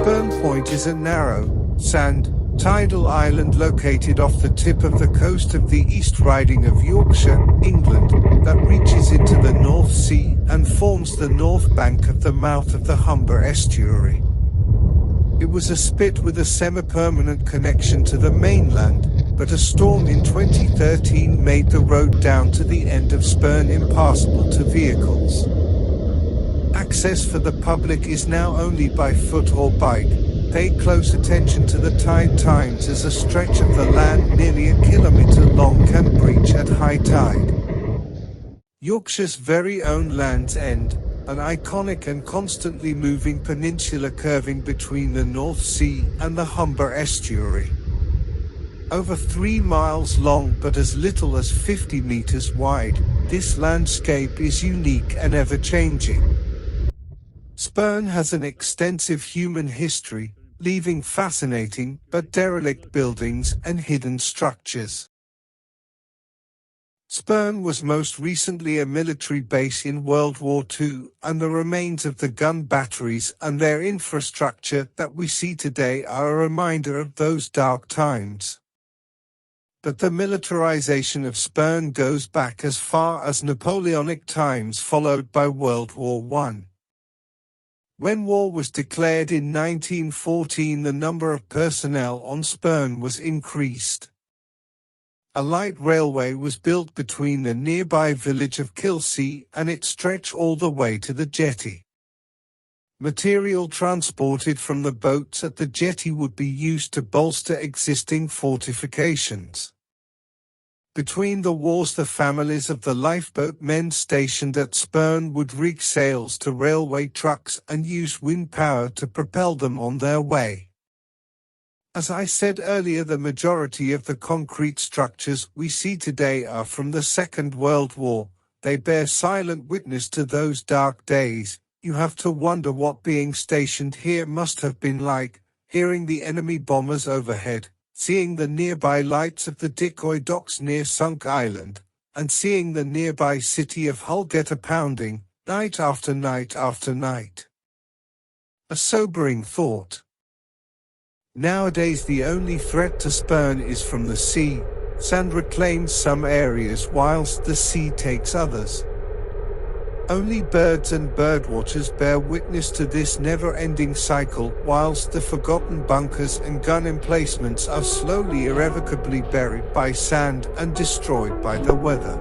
Spurn Point is a narrow, sand, tidal island located off the tip of the coast of the East Riding of Yorkshire, England, that reaches into the North Sea and forms the north bank of the mouth of the Humber estuary. It was a spit with a semi-permanent connection to the mainland, but a storm in 2013 made the road down to the end of Spurn impassable to vehicles. Access for the public is now only by foot or bike. Pay close attention to the tide times, as a stretch of the land nearly 1 kilometre long can breach at high tide. Yorkshire's very own Land's End, an iconic and constantly moving peninsula curving between the North Sea and the Humber estuary. Over 3 miles long but as little as 50 meters wide, this landscape is unique and ever-changing. Spurn has an extensive human history, leaving fascinating but derelict buildings and hidden structures. Spurn was most recently a military base in World War II, and the remains of the gun batteries and their infrastructure that we see today are a reminder of those dark times. But the militarization of Spurn goes back as far as Napoleonic times, followed by World War I. When war was declared in 1914, the number of personnel on Spurn was increased. A light railway was built between the nearby village of Kilsea and it stretched all the way to the jetty. Material transported from the boats at the jetty would be used to bolster existing fortifications. Between the wars, the families of the lifeboat men stationed at Spurn would rig sails to railway trucks and use wind power to propel them on their way. As I said earlier, the majority of the concrete structures we see today are from the Second World War. They bear silent witness to those dark days. You have to wonder what being stationed here must have been like, hearing the enemy bombers overhead, seeing the nearby lights of the decoy docks near Sunk Island, and seeing the nearby city of Hull get a pounding, night after night after night. A sobering thought. Nowadays the only threat to Spurn is from the sea. Sand reclaims some areas whilst the sea takes others. Only birds and birdwatchers bear witness to this never-ending cycle, whilst the forgotten bunkers and gun emplacements are slowly irrevocably buried by sand and destroyed by the weather.